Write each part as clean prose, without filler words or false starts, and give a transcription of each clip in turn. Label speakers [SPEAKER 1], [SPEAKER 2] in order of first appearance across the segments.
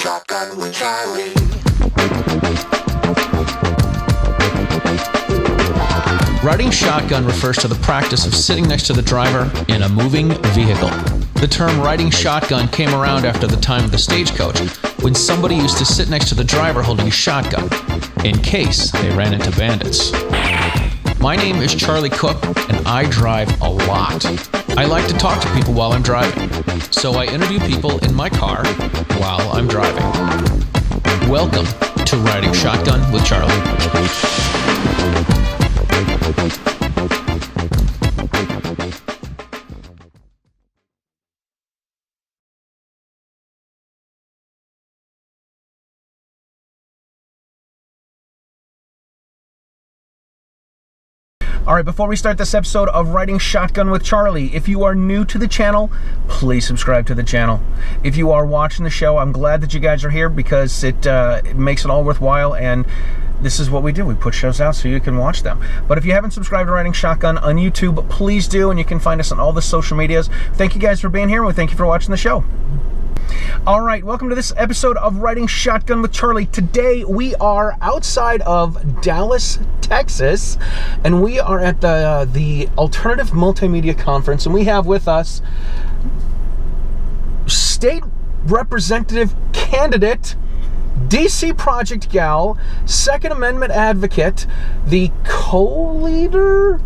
[SPEAKER 1] Shotgun with Charlie.
[SPEAKER 2] Riding shotgun refers to the practice of sitting next to the driver in a moving vehicle. The term riding shotgun came around after the time of the stagecoach, when somebody used to sit next to the driver holding a shotgun, in case they ran into bandits. My name is Charlie Cook, and I drive a lot. I like to talk to people while I'm driving, so I interview people in my car while I'm driving. Welcome to Riding Shotgun with Charlie.
[SPEAKER 3] All right, before we start this episode of Riding Shotgun with Charlie, if you are new to the channel, please subscribe to the channel. If you are watching the show, I'm glad that you guys are here because it makes it all worthwhile, and this is what we do. We put shows out so you can watch them. But if you haven't subscribed to Riding Shotgun on YouTube, please do, and you can find us on all the social medias. Thank you guys for being here, and thank you for watching the show. All right, welcome to this episode of Riding Shotgun with Charlie. Today we are outside of Dallas, Texas, and we are at the Alternative Multimedia Conference, and we have with us State Representative Candidate, DC Project gal, Second Amendment advocate, the co-leader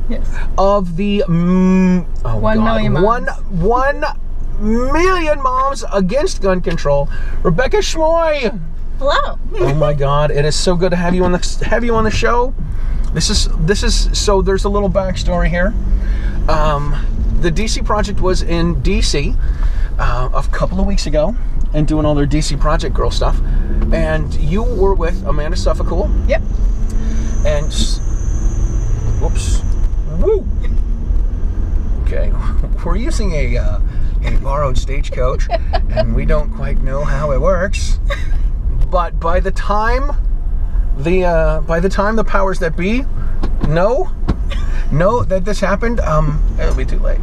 [SPEAKER 3] of the
[SPEAKER 4] 1 million moms.
[SPEAKER 3] 1 million moms against gun control, Rebecca Schmoe.
[SPEAKER 4] Hello.
[SPEAKER 3] Oh my God, it is so good to have you on the show. This is so. There's a little backstory here. The DC Project was in DC a couple of weeks ago and doing all their DC Project girl stuff, and you were with Amanda Suffecool.
[SPEAKER 4] Yep.
[SPEAKER 3] And whoops, woo. Okay, we're using a borrowed stagecoach, and we don't quite know how it works. But by the time the powers that be know that this happened, it'll be too late.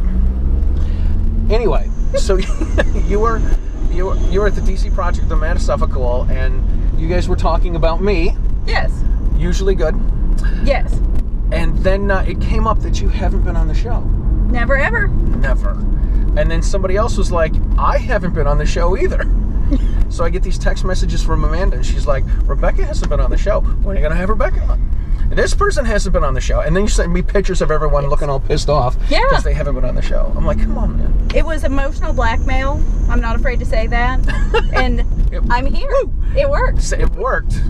[SPEAKER 3] Anyway, so you were at the DC Project with Amanda Suffecool, and you guys were talking about me.
[SPEAKER 4] Yes.
[SPEAKER 3] Usually good.
[SPEAKER 4] Yes.
[SPEAKER 3] And then it came up that you haven't been on the show.
[SPEAKER 4] Never ever.
[SPEAKER 3] Never. And then somebody else was like, I haven't been on the show either. So I get these text messages from Amanda, and she's like, Rebecca hasn't been on the show. When are you going to have Rebecca on? And this person hasn't been on the show. And then you sent me pictures of everyone looking all pissed off because they haven't been on the show. I'm like, come on, man.
[SPEAKER 4] It was emotional blackmail. I'm not afraid to say that. And I'm here. Woo! It worked.
[SPEAKER 3] It worked.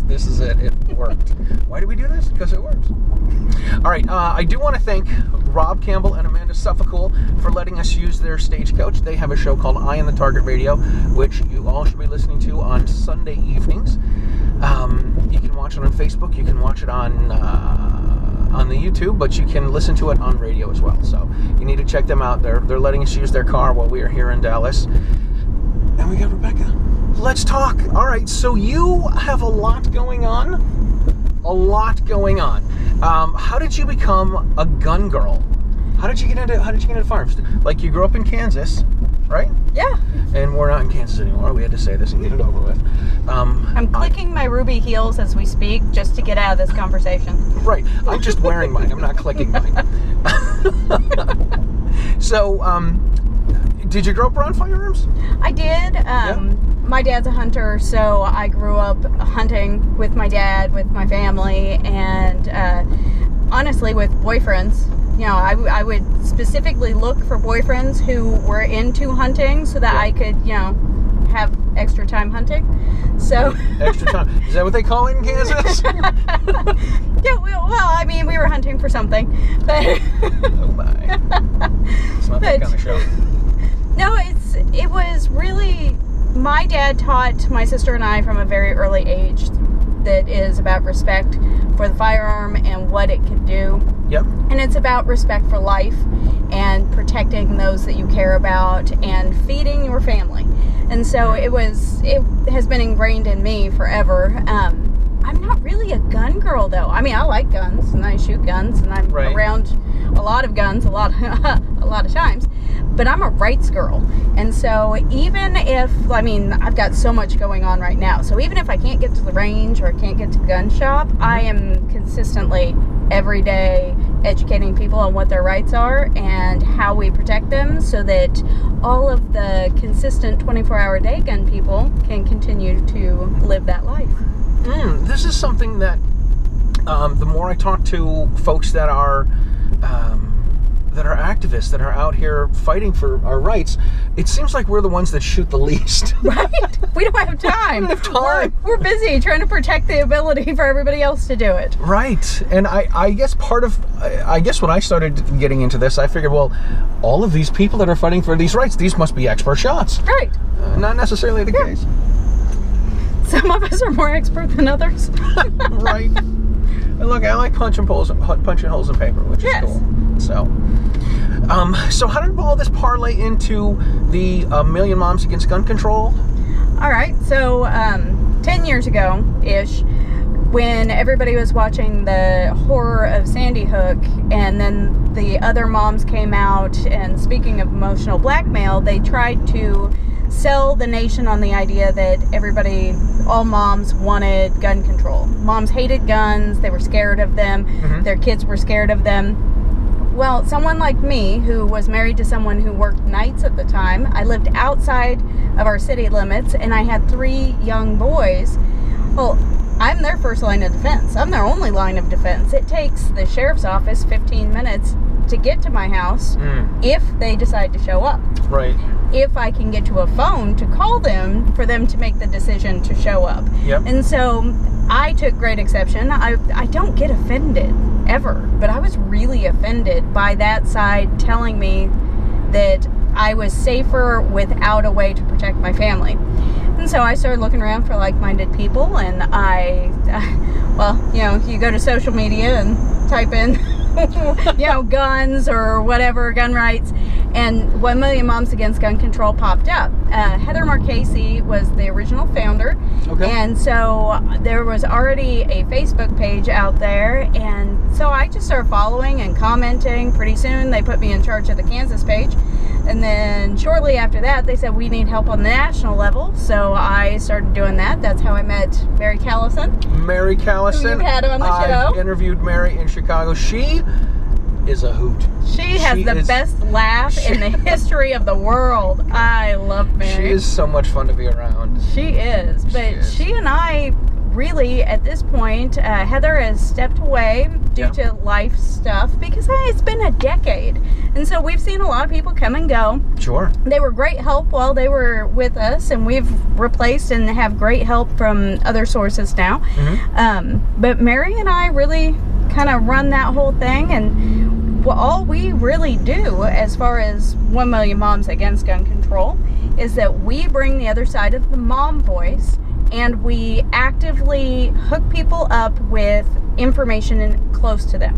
[SPEAKER 3] This is it. It worked. Why do we do this? Because it works. All right. I do want to thank Rob Campbell and Amanda Suffecool for letting us use their stagecoach. They have a show called Eye on the Target Radio, which you all should be listening to on Sunday evenings. You can watch it on Facebook. You can watch it on the YouTube, but you can listen to it on radio as well. So you need to check them out. They're letting us use their car while we are here in Dallas. And we got Rebecca. Let's talk. All right, so you have a lot going on. How did you become a gun girl? How did you get into firearms? Like, you grew up in Kansas, right?
[SPEAKER 4] Yeah.
[SPEAKER 3] And we're not in Kansas anymore. We had to say this and get it over with.
[SPEAKER 4] I'm clicking my ruby heels as we speak just to get out of this conversation.
[SPEAKER 3] Right. I'm just wearing mine. I'm not clicking mine. So, did you grow up around firearms?
[SPEAKER 4] I did. My dad's a hunter, so I grew up hunting with my dad, with my family, and honestly, with boyfriends. You know, I would specifically look for boyfriends who were into hunting so that I could, have extra time hunting. So
[SPEAKER 3] extra time. Is that what they call it in Kansas?
[SPEAKER 4] Yeah, well, I mean, we were hunting for something, but
[SPEAKER 3] oh my. It's not that kind of show.
[SPEAKER 4] No, it was really, my dad taught my sister and I from a very early age that is about respect for the firearm and what it can do.
[SPEAKER 3] Yep.
[SPEAKER 4] And it's about respect for life and protecting those that you care about and feeding your family. And so it has been ingrained in me forever. I'm not really a gun girl, though. I mean, I like guns and I shoot guns and I'm around a lot of guns a lot of times. but I'm a rights girl. And so even if, I mean, I've got so much going on right now, so even if I can't get to the range or I can't get to the gun shop, I am consistently every day educating people on what their rights are and how we protect them, so that all of the consistent 24-hour day gun people can continue to live that life.
[SPEAKER 3] This is something that the more I talk to folks that are activists, that are out here fighting for our rights, it seems like we're the ones that shoot the least.
[SPEAKER 4] Right? We don't have time.
[SPEAKER 3] We don't have time.
[SPEAKER 4] We're busy trying to protect the ability for everybody else to do it.
[SPEAKER 3] Right. And I guess when I started getting into this, I figured, well, all of these people that are fighting for these rights, these must be expert shots.
[SPEAKER 4] Right.
[SPEAKER 3] Not necessarily the case.
[SPEAKER 4] Some of us are more expert than others.
[SPEAKER 3] Right. And look, I like punching holes in paper, which is cool. So how did all this parlay into the Million Moms Against Gun Control?
[SPEAKER 4] All right, so 10 years ago-ish, when everybody was watching the horror of Sandy Hook, and then the other moms came out, and speaking of emotional blackmail, they tried to sell the nation on the idea that all moms wanted gun control. Moms hated guns, they were scared of them, their kids were scared of them. Well, someone like me, who was married to someone who worked nights at the time, I lived outside of our city limits, and I had 3 young boys. Well, I'm their first line of defense. I'm their only line of defense. It takes the sheriff's office 15 minutes to get to my house if they decide to show up.
[SPEAKER 3] Right.
[SPEAKER 4] If I can get to a phone to call them for them to make the decision to show up.
[SPEAKER 3] Yep.
[SPEAKER 4] And so I took great exception. I don't get offended ever, but I was really offended by that side telling me that I was safer without a way to protect my family. And so I started looking around for like-minded people, and you go to social media and type in guns or whatever, gun rights, and 1 Million Moms Against Gun Control popped up. Heather Marchese was the original founder, and so there was already a Facebook page out there, and so I just started following and commenting. Pretty soon they put me in charge of the Kansas page, and then shortly after that they said we need help on the national level, so I started doing that. That's how I met Mary Callison.
[SPEAKER 3] Mary Callison.
[SPEAKER 4] Who you've had on the show.
[SPEAKER 3] I've interviewed Mary in Chicago. She is a hoot.
[SPEAKER 4] She has the best laugh in the history of the world. I love Mary.
[SPEAKER 3] She is so much fun to be around.
[SPEAKER 4] She is. But she and I really, at this point, Heather has stepped away due to life stuff, because it's been a decade. And so we've seen a lot of people come and go.
[SPEAKER 3] Sure.
[SPEAKER 4] They were great help while they were with us, and we've replaced and have great help from other sources now. But Mary and I really kind of run that whole thing, and all we really do as far as 1 Million Moms Against Gun Control is that we bring the other side of the mom voice, and we actively hook people up with information close to them.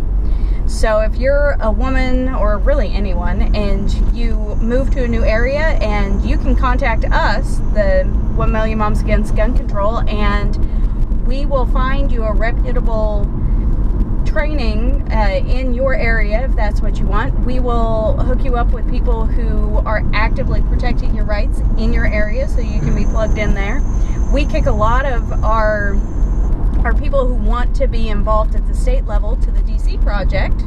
[SPEAKER 4] So if you're a woman, or really anyone, and you move to a new area, and you can contact us, the 1 Million Moms Against Gun Control, and we will find you a reputable training in your area if that's what you want. We will hook you up with people who are actively protecting your rights in your area, so you can be plugged in there. We kick a lot of our people who want to be involved at the state level to the DC project,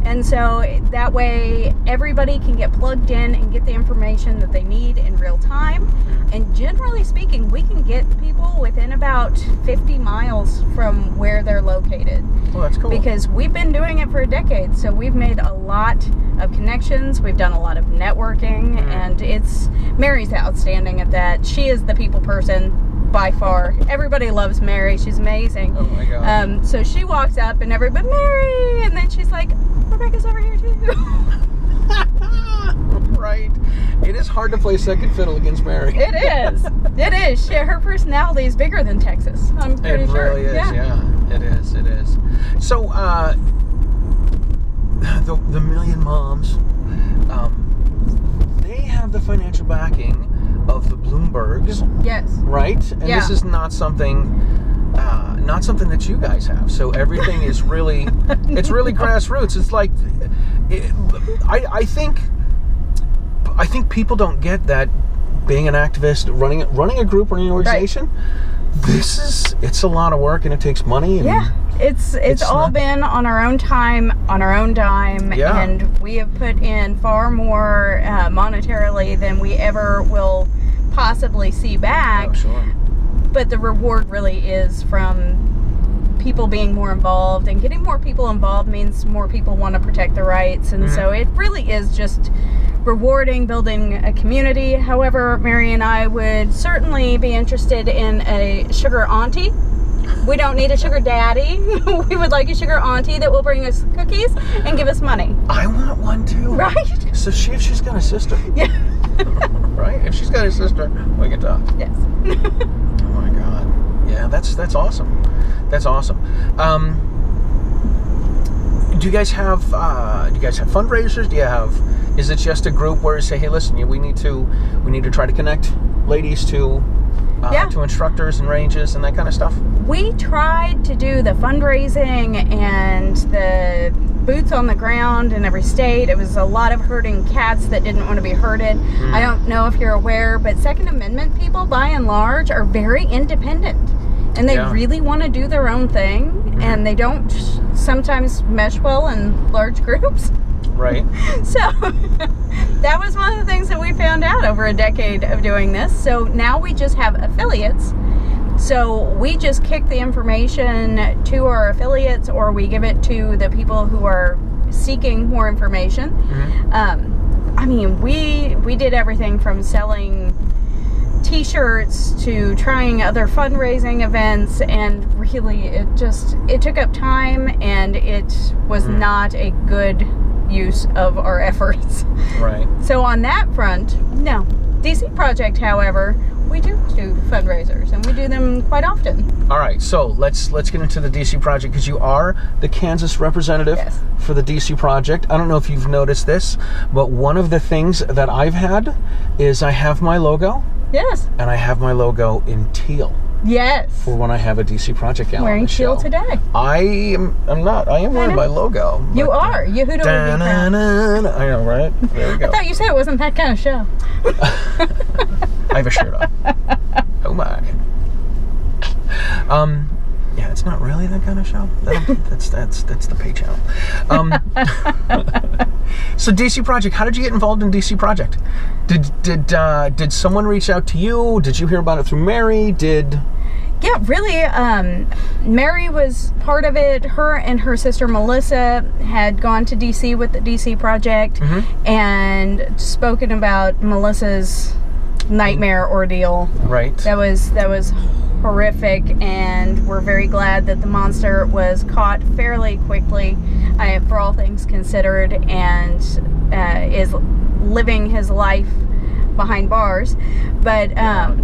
[SPEAKER 4] and so that way everybody can get plugged in and get the information that they need in real time. And generally speaking, we can get people within about 50 miles from where they're located.
[SPEAKER 3] Well, that's cool.
[SPEAKER 4] Because we've been doing it for a decade, so we've made a lot of connections. We've done a lot of networking, and Mary's outstanding at that. She is the people person by far. Everybody loves Mary. She's amazing.
[SPEAKER 3] Oh my God.
[SPEAKER 4] So she walks up and everybody, Mary, and then she's like, Rebecca's over here too.
[SPEAKER 3] Right. It is hard to play second fiddle against Mary.
[SPEAKER 4] It is. It is. Her personality is bigger than Texas. I'm pretty sure.
[SPEAKER 3] It really is. Yeah. It is. It is. So, the Million Moms, they have the financial backing of the Bloombergs.
[SPEAKER 4] Yes.
[SPEAKER 3] Right? And this is not something that you guys have. So everything is really, it's really grassroots. It's like, I think I think people don't get that being an activist, running a group or an organization, it's a lot of work and it takes money. And
[SPEAKER 4] yeah, it's all been on our own time, on our own dime, and we have put in far more monetarily than we ever will possibly see back.
[SPEAKER 3] Oh, sure.
[SPEAKER 4] But the reward really is from people being more involved, and getting more people involved means more people want to protect their rights, and so it really is just rewarding, building a community. However, Mary and I would certainly be interested in a sugar auntie. We don't need a sugar daddy. We would like a sugar auntie that will bring us cookies and give us money.
[SPEAKER 3] I want one too.
[SPEAKER 4] Right?
[SPEAKER 3] So if she's got a sister.
[SPEAKER 4] Yeah.
[SPEAKER 3] Right? If she's got a sister, we can talk.
[SPEAKER 4] Yes.
[SPEAKER 3] Oh my God. Yeah, that's awesome. That's awesome. Do you guys have fundraisers? Is it just a group where you say, hey, listen, we need to try to connect ladies to instructors and ranges and that kind of stuff?
[SPEAKER 4] We tried to do the fundraising and the boots on the ground in every state. It was a lot of herding cats that didn't want to be herded. I don't know if you're aware, but Second Amendment people, by and large, are very independent. And they really want to do their own thing, and they don't sometimes mesh well in large groups.
[SPEAKER 3] Right.
[SPEAKER 4] So that was one of the things that we found out over a decade of doing this. So now we just have affiliates. So we just kick the information to our affiliates, or we give it to the people who are seeking more information. I mean, we did everything from selling t-shirts to trying other fundraising events, and really it took up time, and it was not a good use of our efforts. Right. So on that front, no. DC Project, however, we do fundraisers, and we do them quite often. All
[SPEAKER 3] right, so let's get into the DC Project, because you are the Kansas representative for the DC Project. I don't know if you've noticed this, but one of the things that I've had is I have my logo.
[SPEAKER 4] Yes. And
[SPEAKER 3] I have my logo in teal.
[SPEAKER 4] Yes.
[SPEAKER 3] For when I have a DC Project gal
[SPEAKER 4] wearing
[SPEAKER 3] on the
[SPEAKER 4] teal
[SPEAKER 3] show.
[SPEAKER 4] Today.
[SPEAKER 3] I am wearing my logo.
[SPEAKER 4] You are. You who don't be proud.
[SPEAKER 3] I know, right? There we go.
[SPEAKER 4] I thought you said it wasn't that kind of show.
[SPEAKER 3] I have a shirt on. Oh my. Yeah, it's not really that kind of show. That's the pay channel. So DC Project, how did you get involved in DC Project? Did someone reach out to you? Did you hear about it through Mary?
[SPEAKER 4] Yeah, really, Mary was part of it. Her and her sister Melissa had gone to DC with the DC Project and spoken about Melissa's nightmare ordeal.
[SPEAKER 3] Right.
[SPEAKER 4] That was horrific, and we're very glad that the monster was caught fairly quickly, for all things considered, and is living his life behind bars. But that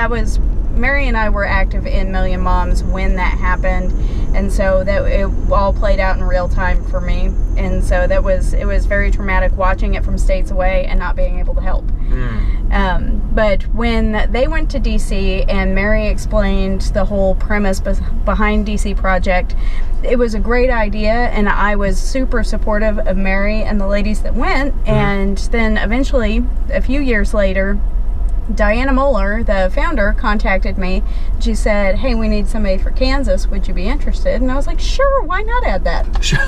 [SPEAKER 4] was, Mary and I were active in Million Moms when that happened, and so that it all played out in real time for me, and so it was very traumatic watching it from states away and not being able to help. But when they went to DC and Mary explained the whole premise behind DC Project, it was a great idea, and I was super supportive of Mary and the ladies that went. And then eventually, a few years later, Diana Moeller, the founder, contacted me. She said, hey, we need somebody for Kansas. Would you be interested? And I was like, sure, why not add that? Sure.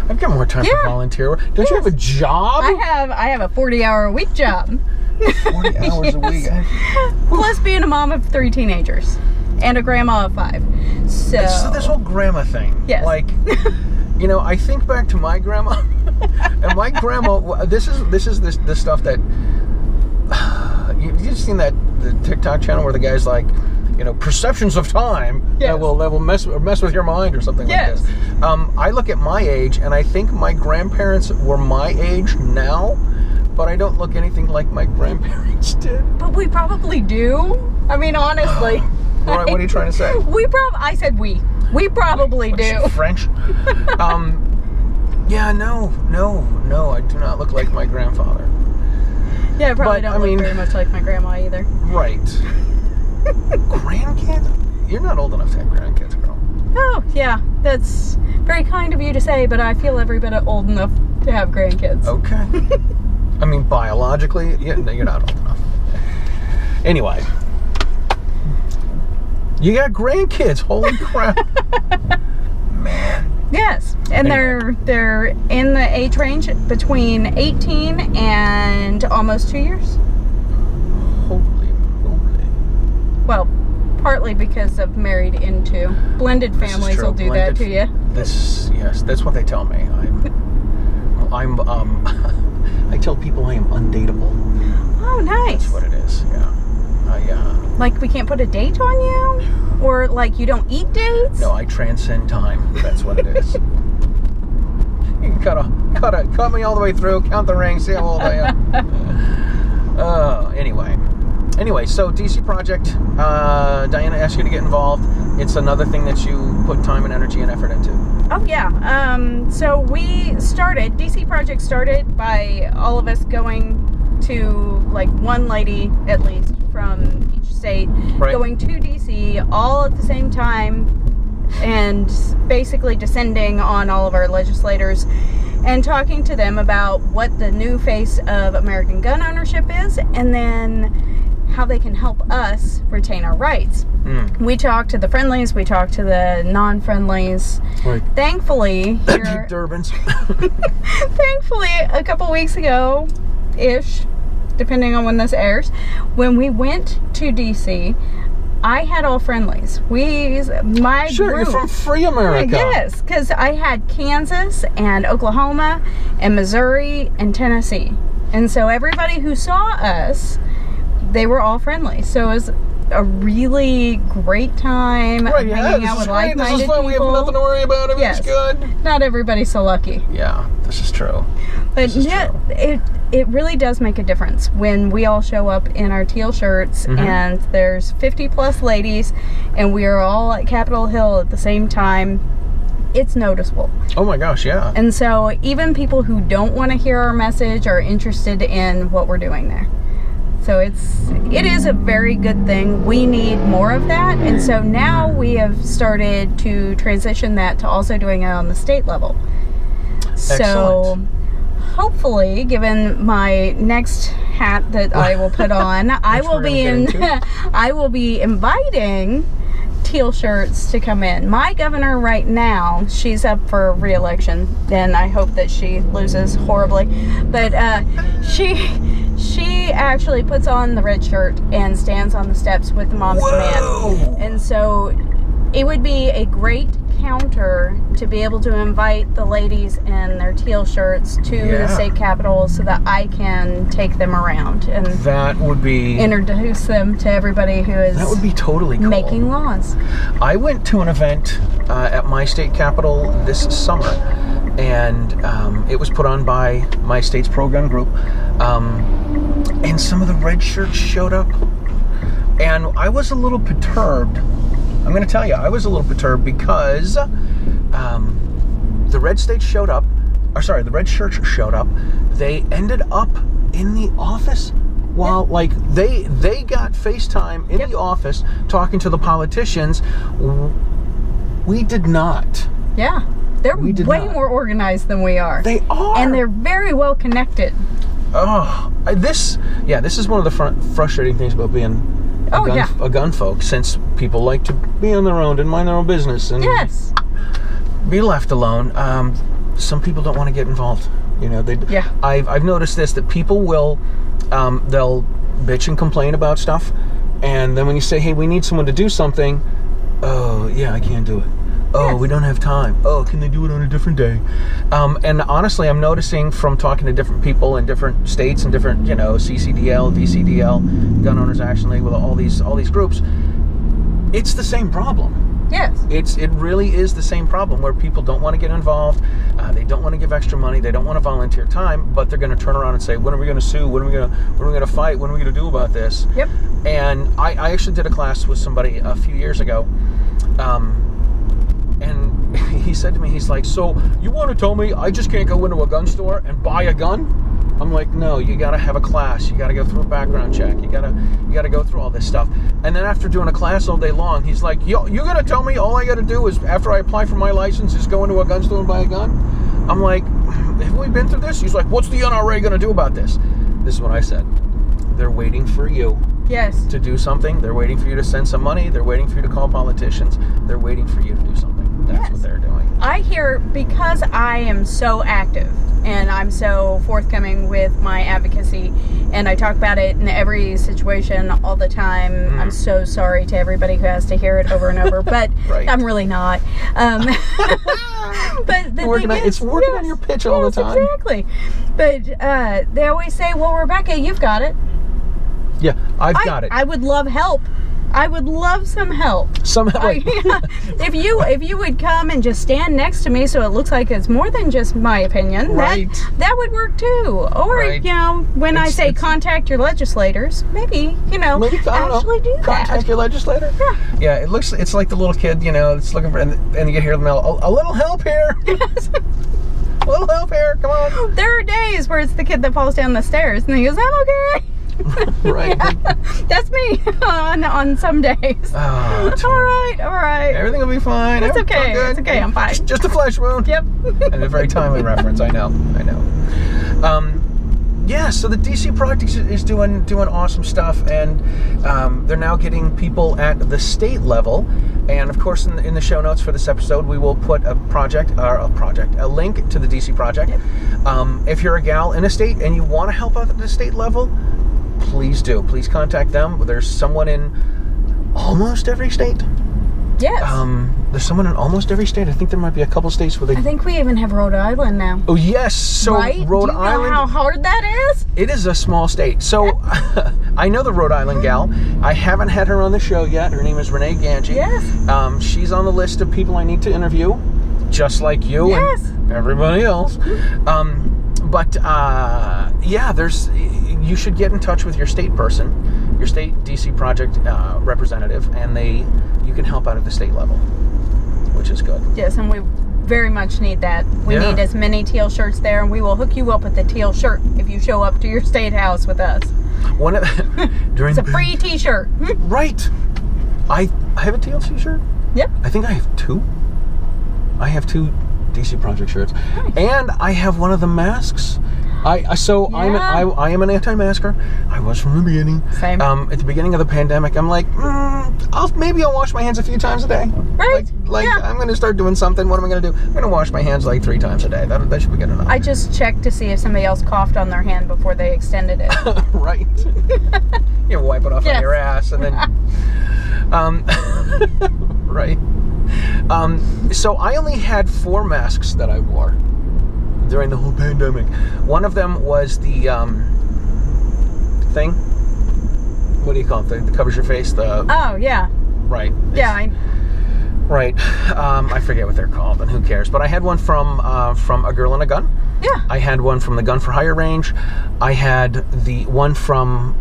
[SPEAKER 3] I've got more time for volunteer work. Don't you have a job?
[SPEAKER 4] I have a 40-hour-a-week job.
[SPEAKER 3] 40 hours a week.
[SPEAKER 4] Plus being a mom of 3 teenagers and a grandma of 5. So
[SPEAKER 3] this whole grandma thing.
[SPEAKER 4] Yes.
[SPEAKER 3] Like, I think back to my grandma, and my grandma. This is the stuff that you've seen the TikTok channel where the guy's like, perceptions of time that will mess with your mind or something like this. I look at my age, and I think my grandparents were my age now, but I don't look anything like my grandparents did.
[SPEAKER 4] But we probably do. I mean, honestly.
[SPEAKER 3] What are you trying to say?
[SPEAKER 4] I said we. We probably do.
[SPEAKER 3] French? Yeah, no, I do not look like my grandfather.
[SPEAKER 4] Yeah, I probably don't look very much like my grandma either.
[SPEAKER 3] Right. Grandkids? You're not old enough to have grandkids, girl.
[SPEAKER 4] Oh, yeah. That's very kind of you to say, but I feel every bit old enough to have grandkids.
[SPEAKER 3] Okay. I mean, biologically, you're not old enough. Anyway. You got grandkids. Holy crap. Man.
[SPEAKER 4] Yes. And
[SPEAKER 3] Anyway.
[SPEAKER 4] they're in the age range between 18 and almost 2 years.
[SPEAKER 3] Holy moly.
[SPEAKER 4] Well, partly because of married into. Blended
[SPEAKER 3] This is
[SPEAKER 4] families
[SPEAKER 3] true.
[SPEAKER 4] will do that to you.
[SPEAKER 3] Yes, that's what they tell me. I'm I tell people I am undateable.
[SPEAKER 4] Oh, nice.
[SPEAKER 3] That's what it is. Yeah.
[SPEAKER 4] Like we can't put a date on you? Or like you don't eat dates?
[SPEAKER 3] No, I transcend time. That's what it is. You can cut me all the way through, count the rings, see how old I am. Anyway, so DC Project, Diana asked you to get involved. It's another thing that you put time and energy and effort into.
[SPEAKER 4] Oh yeah. So DC Project started by all of us going to like one lady at least from each state,
[SPEAKER 3] Right.
[SPEAKER 4] going to DC all at the same time and basically descending on all of our legislators and talking to them about what the new face of American gun ownership is and then how they can help us retain our rights. We talked to the friendlies, we talked to the non-friendlies.
[SPEAKER 3] Right.
[SPEAKER 4] Thankfully, here,
[SPEAKER 3] Durbans.
[SPEAKER 4] thankfully, a couple weeks ago-ish, depending on when this airs, when we went to DC, I had all friendlies. My
[SPEAKER 3] Sure,
[SPEAKER 4] group,
[SPEAKER 3] you're from Free America.
[SPEAKER 4] Yes, because I had Kansas and Oklahoma and Missouri and Tennessee. And so everybody who saw us, they were all friendly. So it was a really great time hanging out with like-minded
[SPEAKER 3] This is fun.
[SPEAKER 4] people.
[SPEAKER 3] We have nothing to worry about. Everything's good.
[SPEAKER 4] Not everybody's so lucky.
[SPEAKER 3] Yeah, this is true.
[SPEAKER 4] But yeah, it really does make a difference when we all show up in our teal shirts and there's 50 plus ladies and we are all at Capitol Hill at the same time. It's noticeable.
[SPEAKER 3] Oh my gosh, yeah.
[SPEAKER 4] And so even people who don't want to hear our message are interested in what we're doing there. So it is a very good thing. We need more of that. And so now we have started to transition that to also doing it on the state level.
[SPEAKER 3] Excellent.
[SPEAKER 4] So hopefully, given my next hat that I will put on, I will be inviting teal shirts to come in. My governor right now, she's up for re-election, and I hope that she loses horribly. But she actually puts on the red shirt and stands on the steps with the Moms Demand. And so it would be a great counter to be able to invite the ladies in their teal shirts to the state capitol so that I can take them around and
[SPEAKER 3] that would be
[SPEAKER 4] introduce them to everybody who is
[SPEAKER 3] that would be totally cool.
[SPEAKER 4] making laws.
[SPEAKER 3] I went to an event at my state capitol this summer, and it was put on by my state's pro-gun group, and some of the red shirts showed up, and I was a little perturbed. I'm going to tell you, I was a little perturbed because the red shirts showed up. They ended up in the office while, like, they got FaceTime in the office talking to the politicians. We did not.
[SPEAKER 4] Yeah. They're way more organized than we are.
[SPEAKER 3] They are.
[SPEAKER 4] And they're very well connected.
[SPEAKER 3] Oh, this is one of the frustrating things about being a gun folk, since people like to be on their own and mind their own business and be left alone. Some people don't want to get involved. You know, I've noticed this, that people will they'll bitch and complain about stuff, and then when you say, hey, we need someone to do something, oh yeah, I can't do it. Oh, we don't have time. Oh, can they do it on a different day? And honestly, I'm noticing from talking to different people in different states and different, CCDL, DCDL, Gun Owners Action League, with all these groups, it's the same problem.
[SPEAKER 4] Yes.
[SPEAKER 3] It really is the same problem, where people don't want to get involved, they don't want to give extra money, they don't want to volunteer time, but they're going to turn around and say, when are we going to sue? When are we going to fight? What are we going to do about this? Yep. And I actually did a class with somebody a few years ago, and he said to me, he's like, so you want to tell me I just can't go into a gun store and buy a gun? I'm like, no, you got to have a class. You got to go through a background check. You got to go through all this stuff. And then after doing a class all day long, he's like, yo, you going to tell me all I got to do is, after I apply for my license, is go into a gun store and buy a gun? I'm like, haven't we been through this? He's like, what's the NRA going to do about this? This is what I said. They're waiting for you
[SPEAKER 4] Yes.
[SPEAKER 3] to do something. They're waiting for you to send some money. They're waiting for you to call politicians. They're waiting for you to do something. That's
[SPEAKER 4] Yes.
[SPEAKER 3] what they're doing.
[SPEAKER 4] I hear, because I am so active and I'm so forthcoming with my advocacy and I talk about it in every situation all the time. I'm so sorry to everybody who has to hear it over and over, but
[SPEAKER 3] Right.
[SPEAKER 4] I'm really not. But the thing is,
[SPEAKER 3] it's working on your pitch all the time.
[SPEAKER 4] Exactly. But they always say, well, Rebecca, you've got it.
[SPEAKER 3] Yeah, I've got it.
[SPEAKER 4] I would love help. I would love some help.
[SPEAKER 3] Right.
[SPEAKER 4] If you would come and just stand next to me so it looks like it's more than just my opinion,
[SPEAKER 3] Right.
[SPEAKER 4] that would work too. Or
[SPEAKER 3] Right.
[SPEAKER 4] when I say contact your legislators, maybe actually do that.
[SPEAKER 3] Contact your legislator. Yeah, it's like the little kid, it's looking for, and you hear them yell, a little help here.
[SPEAKER 4] Yes.
[SPEAKER 3] A little help here. Come on.
[SPEAKER 4] There are days where it's the kid that falls down the stairs and he goes, I'm okay.
[SPEAKER 3] Right.
[SPEAKER 4] Yeah, that's me on some days.
[SPEAKER 3] Oh,
[SPEAKER 4] all right.
[SPEAKER 3] everything will be fine.
[SPEAKER 4] It's okay.
[SPEAKER 3] Good.
[SPEAKER 4] It's okay. I'm fine.
[SPEAKER 3] Just a flesh wound.
[SPEAKER 4] Yep.
[SPEAKER 3] And a very timely reference. I know. Yeah, so the DC Project is doing awesome stuff, and they're now getting people at the state level. And of course, in the show notes for this episode, we will put a link to the DC Project.
[SPEAKER 4] Yep.
[SPEAKER 3] If you're a gal in a state and you want to help out at the state level, please do. Please contact them. There's someone in almost every state.
[SPEAKER 4] Yes.
[SPEAKER 3] There's someone in almost every state. I think there might be a couple states where they...
[SPEAKER 4] I think we even have Rhode Island now.
[SPEAKER 3] Oh, yes. So
[SPEAKER 4] right?
[SPEAKER 3] Rhode
[SPEAKER 4] Do you
[SPEAKER 3] Island...
[SPEAKER 4] know how hard that is?
[SPEAKER 3] It is a small state. So I know the Rhode Island gal. I haven't had her on the show yet. Her name is Renee Ganji.
[SPEAKER 4] Yes.
[SPEAKER 3] She's on the list of people I need to interview, just like you
[SPEAKER 4] Yes.
[SPEAKER 3] and everybody else. You should get in touch with your state person, your state DC Project representative, and you can help out at the state level, which is good.
[SPEAKER 4] Yes, and we very much need that. We need as many teal shirts there, and we will hook you up with a teal shirt if you show up to your state house with us.
[SPEAKER 3] During
[SPEAKER 4] It's a free t-shirt.
[SPEAKER 3] Right. I have a teal t-shirt.
[SPEAKER 4] Yep.
[SPEAKER 3] I think I have two. I have two DC Project shirts, and I have one of the masks. I am an anti-masker. I was from the beginning.
[SPEAKER 4] Same.
[SPEAKER 3] At the beginning of the pandemic, I'm like, maybe I'll wash my hands a few times a day.
[SPEAKER 4] Right.
[SPEAKER 3] I'm going to start doing something. What am I going to do? I'm going to wash my hands like 3 times a day. That should be good enough.
[SPEAKER 4] I just checked to see if somebody else coughed on their hand before they extended it.
[SPEAKER 3] Right. You wipe it off on your ass and then. Right. So I only had 4 masks that I wore during the whole pandemic. One of them was the thing. What do you call it? That covers your face.
[SPEAKER 4] Oh yeah.
[SPEAKER 3] Right.
[SPEAKER 4] Yeah.
[SPEAKER 3] Right. I forget what they're called, and who cares? But I had one from A Girl and a Gun.
[SPEAKER 4] Yeah.
[SPEAKER 3] I had one from the Gun for Hire range. I had the one from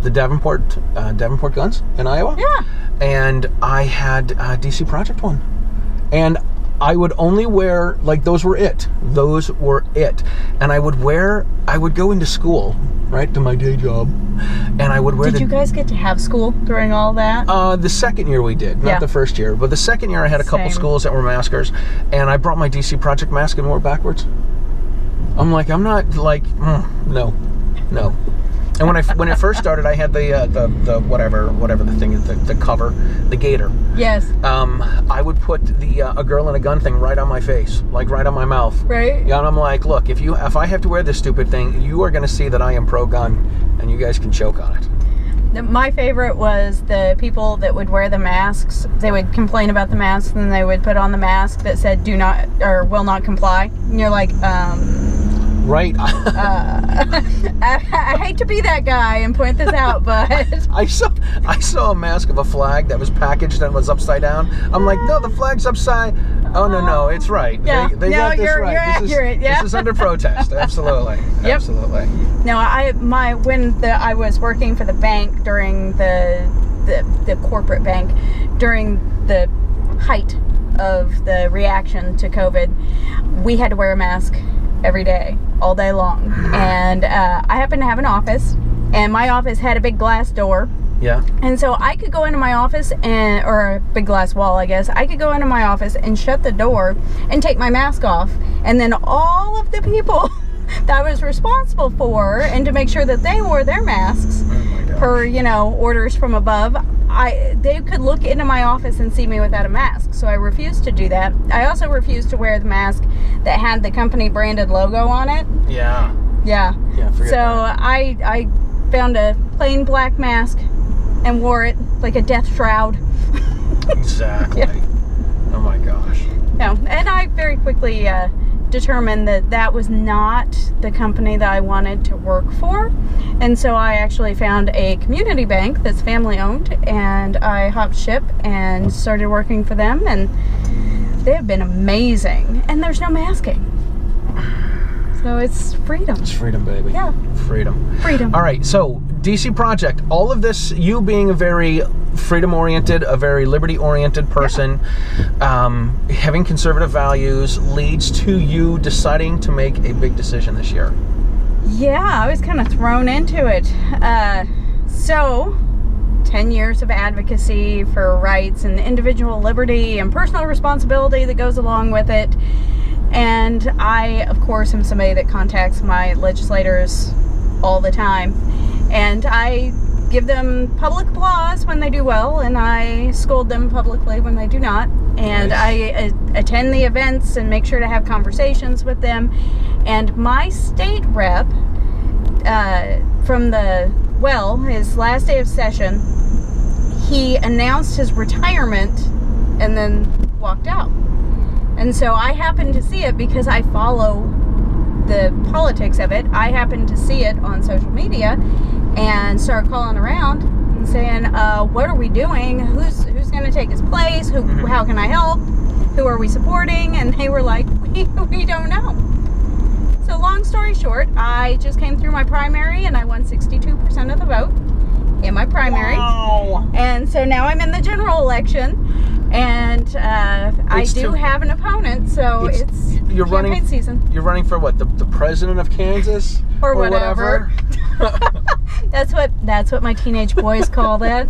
[SPEAKER 3] the Davenport Guns in Iowa.
[SPEAKER 4] Yeah.
[SPEAKER 3] And I had a DC Project one. And I would only wear, those were it. Those were it. And I would go into school, right, to my day job, and I would wear
[SPEAKER 4] Did you guys get to have school during all that?
[SPEAKER 3] The second year we did, not the first year. But the second year I had a couple schools that were maskers, and I brought my DC Project mask and wore it backwards. I'm not no. And when it first started, I had the whatever the thing is, the cover, the gator.
[SPEAKER 4] Yes.
[SPEAKER 3] I would put the A Girl and a Gun thing right on my face, right on my mouth.
[SPEAKER 4] Right.
[SPEAKER 3] Yeah, and I'm like, look, if I have to wear this stupid thing, you are going to see that I am pro-gun, and you guys can choke on it.
[SPEAKER 4] My favorite was the people that would wear the masks. They would complain about the masks, and they would put on the mask that said "do not" or "will not comply." And you're like,
[SPEAKER 3] Right.
[SPEAKER 4] I hate to be that guy and point this out, but
[SPEAKER 3] I saw a mask of a flag that was packaged and was upside down. I'm like, no, the flag's upside. Oh no, it's right.
[SPEAKER 4] Yeah.
[SPEAKER 3] They got this right.
[SPEAKER 4] You're accurate.
[SPEAKER 3] This is under protest. Absolutely.
[SPEAKER 4] Yep.
[SPEAKER 3] Absolutely.
[SPEAKER 4] No, I was working for the bank during the corporate bank during the height of the reaction to COVID, we had to wear a mask every day, all day long. And I happened to have an office, and my office had a big glass door
[SPEAKER 3] Yeah.
[SPEAKER 4] And so I could go into my office or a big glass wall, I guess. I could go into my office and shut the door and take my mask off. And then all of the people that I was responsible for and to make sure that they wore their masks per, orders from above, they could look into my office and see me without a mask. So I refused to do that. I also refused to wear the mask that had the company branded logo on it.
[SPEAKER 3] Yeah.
[SPEAKER 4] Yeah.
[SPEAKER 3] Yeah, forget
[SPEAKER 4] so
[SPEAKER 3] that.
[SPEAKER 4] I found a plain black mask and wore it like a death shroud.
[SPEAKER 3] Exactly.
[SPEAKER 4] Yeah.
[SPEAKER 3] Oh my gosh.
[SPEAKER 4] No, and I very quickly determined that that was not the company that I wanted to work for. And so I actually found a community bank that's family owned, and I hopped ship and started working for them, and they have been amazing. And there's no masking. So it's freedom.
[SPEAKER 3] It's freedom, baby.
[SPEAKER 4] Yeah.
[SPEAKER 3] Freedom.
[SPEAKER 4] Freedom.
[SPEAKER 3] All right, so DC Project, all of this, you being a very freedom-oriented, a very liberty-oriented person, having conservative values, leads to you deciding to make a big decision this year.
[SPEAKER 4] Yeah, I was kind of thrown into it. So, 10 years of advocacy for rights and individual liberty and personal responsibility that goes along with it. And I, of course, am somebody that contacts my legislators all the time. And I give them public applause when they do well, and I scold them publicly when they do not. And I attend the events and make sure to have conversations with them. And my state rep, his last day of session, he announced his retirement and then walked out. And so I happened to see it because I follow the politics of it. I happened to see it on social media and started calling around and saying, what are we doing? Who's going to take his place? How can I help? Who are we supporting? And they were like, we don't know. So long story short, I just came through my primary and I won 62% of the vote in my primary.
[SPEAKER 3] Wow.
[SPEAKER 4] And so now I'm in the general election. And I do have an opponent, so it's campaign season.
[SPEAKER 3] You're running for what? The president of Kansas?
[SPEAKER 4] Or whatever. That's what my teenage boys call that.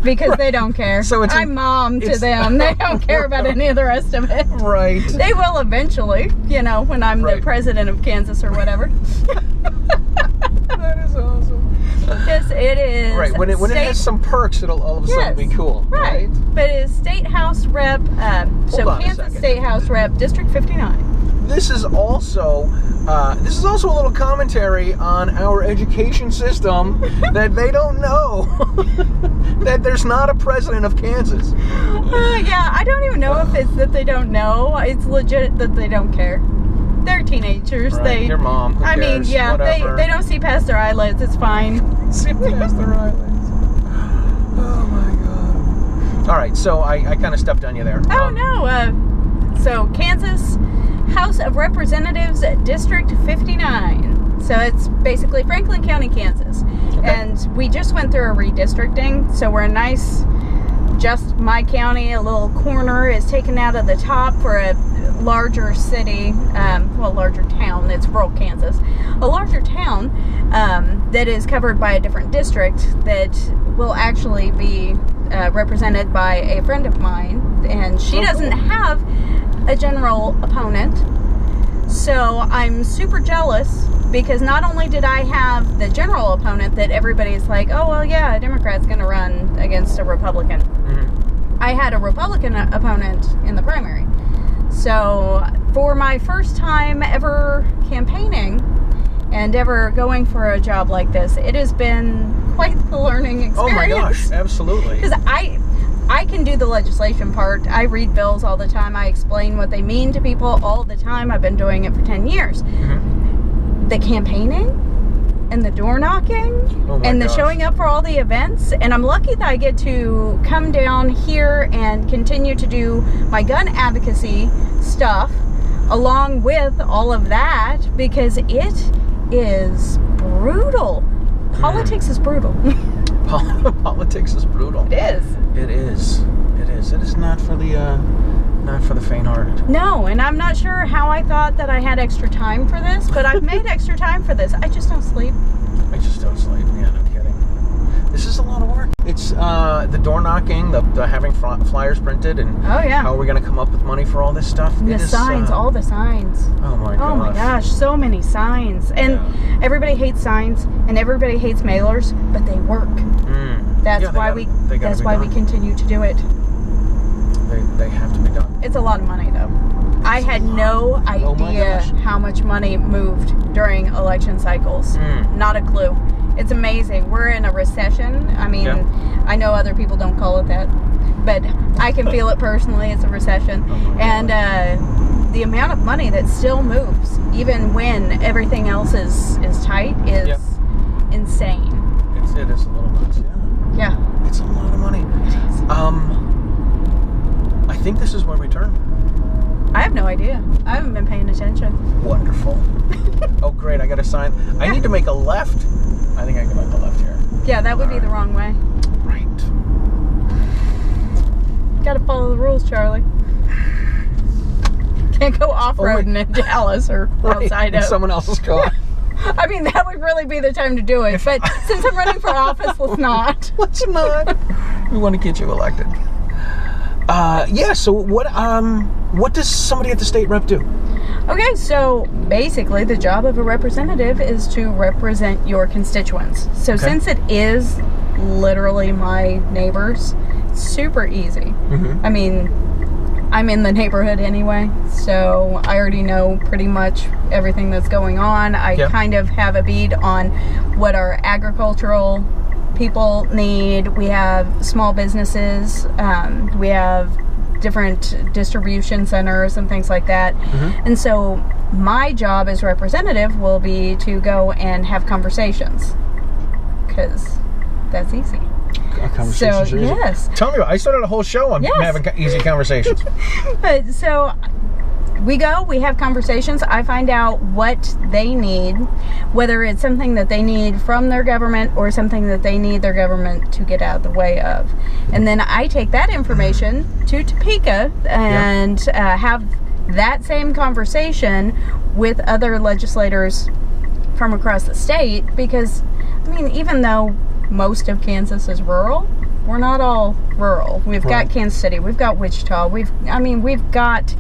[SPEAKER 4] Because they don't care. So I'm mom to them. They don't care about any of the rest of it.
[SPEAKER 3] Right.
[SPEAKER 4] They will eventually, when I'm the president of Kansas or whatever.
[SPEAKER 3] That is awesome.
[SPEAKER 4] Yes, it is.
[SPEAKER 3] Right, when it has some perks, it'll all of a sudden be cool.
[SPEAKER 4] Right. But it is State House Rep, Kansas State House Rep, District 59.
[SPEAKER 3] This is also a little commentary on our education system that they don't know that there's not a president of Kansas.
[SPEAKER 4] Yeah, I don't even know if it's that they don't know. It's legit that they don't care. They're teenagers.
[SPEAKER 3] Right. Your mom. Who cares?
[SPEAKER 4] They don't see past their eyelids. It's fine.
[SPEAKER 3] See past their eyelids. Oh my god. All right, so I kind of stepped on you there.
[SPEAKER 4] Oh no. So Kansas House of Representatives, District 59. So it's basically Franklin County, Kansas. Okay. And we just went through a redistricting, so we're a nice, just my county, a little corner is taken out of the top for a larger city, larger town. It's rural Kansas. A larger town that is covered by a different district that will actually be represented by a friend of mine, and she doesn't have a general opponent. So I'm super jealous because not only did I have the general opponent that everybody's like, oh, well, yeah, a Democrat's going to run against a Republican. Mm-hmm. I had a Republican opponent in the primary. So for my first time ever campaigning and ever going for a job like this, it has been quite the learning experience.
[SPEAKER 3] Oh my gosh, absolutely.
[SPEAKER 4] Because I can do the legislation part. I read bills all the time. I explain what they mean to people all the time. I've been doing it for 10 years. Mm-hmm. The campaigning and the door knocking and the showing up for all the events. And I'm lucky that I get to come down here and continue to do my gun advocacy stuff along with all of that, because it is brutal. Politics is brutal.
[SPEAKER 3] Politics is brutal.
[SPEAKER 4] It is.
[SPEAKER 3] It is. It is. It is not for the faint-hearted.
[SPEAKER 4] No, and I'm not sure how I thought that I had extra time for this, but I've made extra time for this. I just don't sleep.
[SPEAKER 3] I just don't sleep. Yeah, no kidding. This is a lot of work. shocking, the having flyers printed, and
[SPEAKER 4] Oh, yeah.
[SPEAKER 3] how are we going to come up with money for all this stuff?
[SPEAKER 4] And the signs, all the signs.
[SPEAKER 3] Oh my gosh.
[SPEAKER 4] Oh my gosh, so many signs. And everybody hates signs, and everybody hates mailers, but they work. That's why we continue to do it.
[SPEAKER 3] They have to be done.
[SPEAKER 4] It's a lot of money, though. I had no idea how much money moved during election cycles. Not a clue. It's amazing. We're in a recession. I mean, I know other people don't call it that, but I can feel it personally. It's a recession. And the amount of money that still moves, even when everything else is tight, is insane.
[SPEAKER 3] It is a little nuts,
[SPEAKER 4] Yeah.
[SPEAKER 3] It's a lot of money. I think this is where we turn.
[SPEAKER 4] I have no idea. I haven't been paying attention.
[SPEAKER 3] Wonderful. Oh, great. I got a sign. I need to make a left. I think I can make a left here.
[SPEAKER 4] Yeah, that would be the wrong way.
[SPEAKER 3] Right.
[SPEAKER 4] Gotta follow the rules, Charlie. Can't go off-roading in Dallas or outside of
[SPEAKER 3] someone else's car.
[SPEAKER 4] I mean, that would really be the time to do it. But since I'm running for office, let's not.
[SPEAKER 3] Let's not. We want to get you elected. So what does somebody at the state rep do?
[SPEAKER 4] Okay, so basically the job of a representative is to represent your constituents. So since it is literally my neighbors, it's super easy. I mean, I'm in the neighborhood anyway, so I already know pretty much everything that's going on. I kind of have a bead on what our agricultural people need. We have small businesses. We have different distribution centers and things like that. And so my job as representative will be to go and have conversations, because that's easy.
[SPEAKER 3] Conversations are easy.
[SPEAKER 4] Yes.
[SPEAKER 3] Tell me, I started a whole show on having easy conversations.
[SPEAKER 4] So we have conversations. I find out what they need, whether it's something that they need from their government or something that they need their government to get out of the way of. And then I take that information to Topeka and have that same conversation with other legislators from across the state, because, I mean, even though most of Kansas is rural, we're not all rural. We've got Kansas City, we've got Wichita, we've got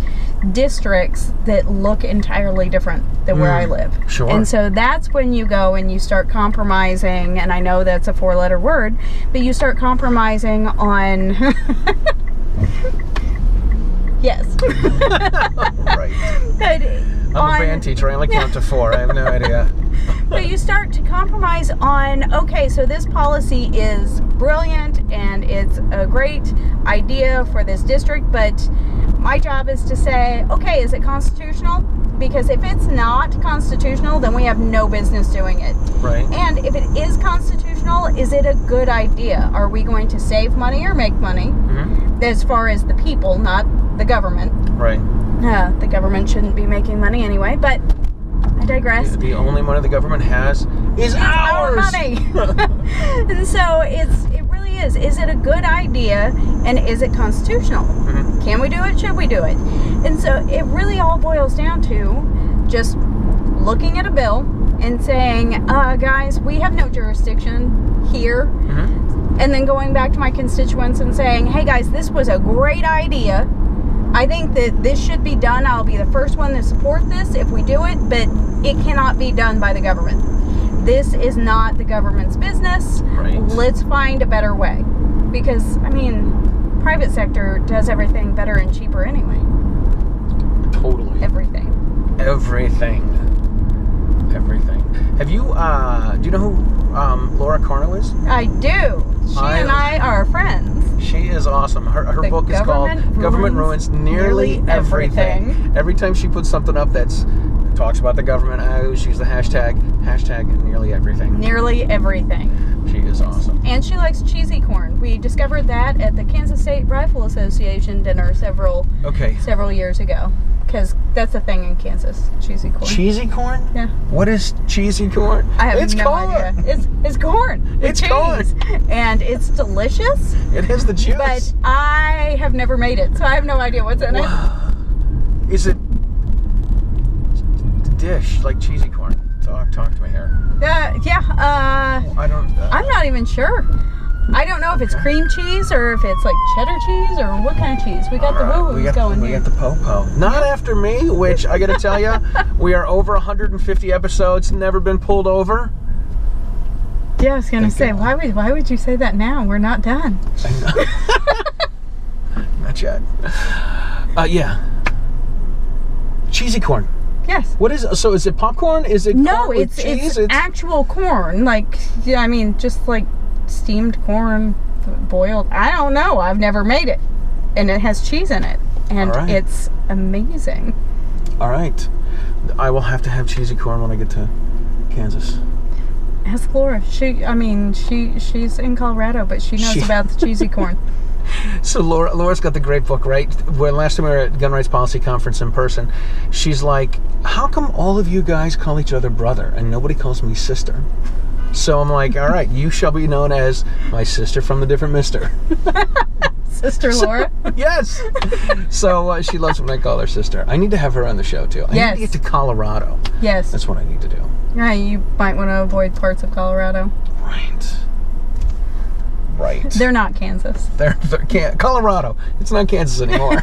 [SPEAKER 4] districts that look entirely different than where I live.
[SPEAKER 3] Sure.
[SPEAKER 4] And so that's when you go and you start compromising, and I know that's a 4-letter word, but you start compromising on yes.
[SPEAKER 3] Right.
[SPEAKER 4] But
[SPEAKER 3] I'm a band teacher. I only count to 4. I have no idea.
[SPEAKER 4] But you start to compromise on, okay, so this policy is brilliant and it's a great idea for this district, but my job is to say, okay, is it constitutional? Because if it's not constitutional, then we have no business doing it.
[SPEAKER 3] Right.
[SPEAKER 4] And if it is constitutional, is it a good idea? Are we going to save money or make money? As far as the people, not the government.
[SPEAKER 3] Right.
[SPEAKER 4] The government shouldn't be making money anyway, but I digress.
[SPEAKER 3] The only money the government has is ours.
[SPEAKER 4] Our money. And so it really is. Is it a good idea, and is it constitutional? Can we do it? Should we do it? And so it really all boils down to just looking at a bill and saying, guys, we have no jurisdiction here. And then going back to my constituents and saying, hey guys, this was a great idea. I think that this should be done. I'll be the first one to support this if we do it, but it cannot be done by the government. This is not the government's business.
[SPEAKER 3] Right.
[SPEAKER 4] Let's find a better way. Because, I mean, private sector does everything better and cheaper anyway.
[SPEAKER 3] Totally.
[SPEAKER 4] Everything.
[SPEAKER 3] Have you, do you know who Laura Carno is?
[SPEAKER 4] I do. She and I are friends.
[SPEAKER 3] She is awesome. Her book is called Government Ruins Nearly Everything. Every time she puts something up that's talks about the government, I always use the hashtag nearly everything.
[SPEAKER 4] Nearly everything.
[SPEAKER 3] She is awesome.
[SPEAKER 4] And she likes cheesy corn. We discovered that at the Kansas State Rifle Association dinner several years ago. Because that's a thing in Kansas, cheesy corn.
[SPEAKER 3] Cheesy corn?
[SPEAKER 4] Yeah.
[SPEAKER 3] What is cheesy corn?
[SPEAKER 4] I have no idea. It's corn.
[SPEAKER 3] It's corn.
[SPEAKER 4] And it's delicious.
[SPEAKER 3] It has the juice.
[SPEAKER 4] But I have never made it, so I have no idea what's in it.
[SPEAKER 3] Is it dish like cheesy corn? Talk to me here.
[SPEAKER 4] Yeah.
[SPEAKER 3] I don't.
[SPEAKER 4] I'm not even sure. I don't know if it's cream cheese or if it's like cheddar cheese or what kind of cheese. We got the woo-woos going
[SPEAKER 3] we
[SPEAKER 4] here.
[SPEAKER 3] got the po-po. Not after me, which I got to tell you, we are over 150 episodes, never been pulled over.
[SPEAKER 4] Yeah, I was going to say, why would you say that now? We're not done.
[SPEAKER 3] I know. Not yet. Yeah. Cheesy corn.
[SPEAKER 4] Yes.
[SPEAKER 3] What is it? So is it popcorn? Is it
[SPEAKER 4] No,
[SPEAKER 3] corn with cheese?
[SPEAKER 4] it's actual corn. Like, yeah, I mean, just like steamed corn, boiled. I don't know. I've never made it. And it has cheese in it. And it's amazing.
[SPEAKER 3] All right. I will have to have cheesy corn when I get to Kansas.
[SPEAKER 4] Ask Laura. She's in Colorado, but she knows about the cheesy corn.
[SPEAKER 3] So Laura's got the great book, right? When last time we were at Gun Rights Policy Conference in person, she's like, how come all of you guys call each other brother and nobody calls me sister? So I'm like, all right, you shall be known as my sister from the different mister.
[SPEAKER 4] Sister Laura?
[SPEAKER 3] Yes. So she loves when I call her sister. I need to have her on the show, too. I need to get to Colorado.
[SPEAKER 4] Yes.
[SPEAKER 3] That's what I need to do.
[SPEAKER 4] Yeah, you might want to avoid parts of Colorado.
[SPEAKER 3] Right.
[SPEAKER 4] They're not Kansas.
[SPEAKER 3] They're Colorado. It's not Kansas anymore.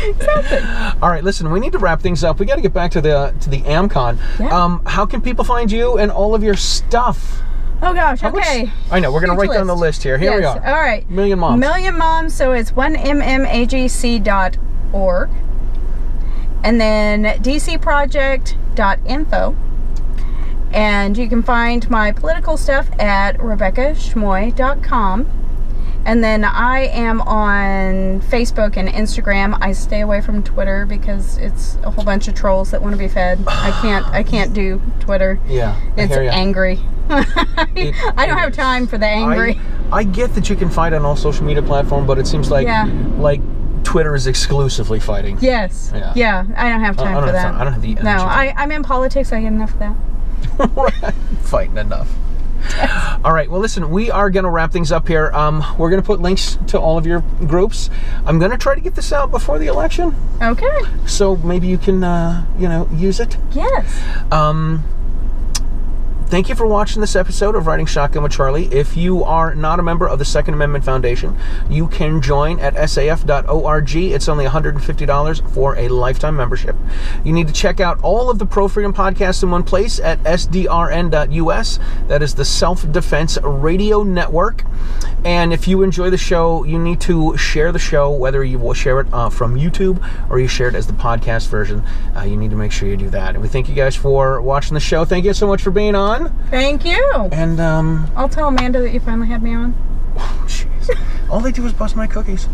[SPEAKER 4] Exactly.
[SPEAKER 3] All right, listen, we need to wrap things up. We got to get back to the AMMcon.
[SPEAKER 4] Yeah.
[SPEAKER 3] How can people find you and all of your stuff?
[SPEAKER 4] Oh gosh, okay.
[SPEAKER 3] I know, we're going to write down the list here. Here we are.
[SPEAKER 4] All right.
[SPEAKER 3] Million Moms.
[SPEAKER 4] Million Moms, so it's 1mmagc.org. And then dcproject.info. And you can find my political stuff at RebeccaSchmoe.com. And then I am on Facebook and Instagram. I stay away from Twitter because it's a whole bunch of trolls that want to be fed. I can't do Twitter.
[SPEAKER 3] Yeah,
[SPEAKER 4] it's angry. I don't have time for the angry.
[SPEAKER 3] I get that you can fight on all social media platforms, but it seems like Twitter is exclusively fighting.
[SPEAKER 4] Yes. Yeah. I don't have time for that.
[SPEAKER 3] I don't have the energy.
[SPEAKER 4] No, I'm in politics. I get enough of that.
[SPEAKER 3] Fighting enough. All right, well listen, we are going to wrap things up here. We're going to put links to all of your groups. I'm going to try to get this out before the election.
[SPEAKER 4] Okay.
[SPEAKER 3] So maybe you can use it.
[SPEAKER 4] Yes.
[SPEAKER 3] Thank you for watching this episode of Riding Shotgun with Charlie. If you are not a member of the Second Amendment Foundation, you can join at saf.org. It's only $150 for a lifetime membership. You need to check out all of the Pro Freedom podcasts in one place at sdrn.us. That is the Self-Defense Radio Network. And if you enjoy the show, you need to share the show, whether you will share it from YouTube or you share it as the podcast version. You need to make sure you do that. And we thank you guys for watching the show. Thank you so much for being on.
[SPEAKER 4] Thank you.
[SPEAKER 3] And
[SPEAKER 4] I'll tell Amanda that you finally had me on.
[SPEAKER 3] Oh, jeez. All they do is bust my cookies.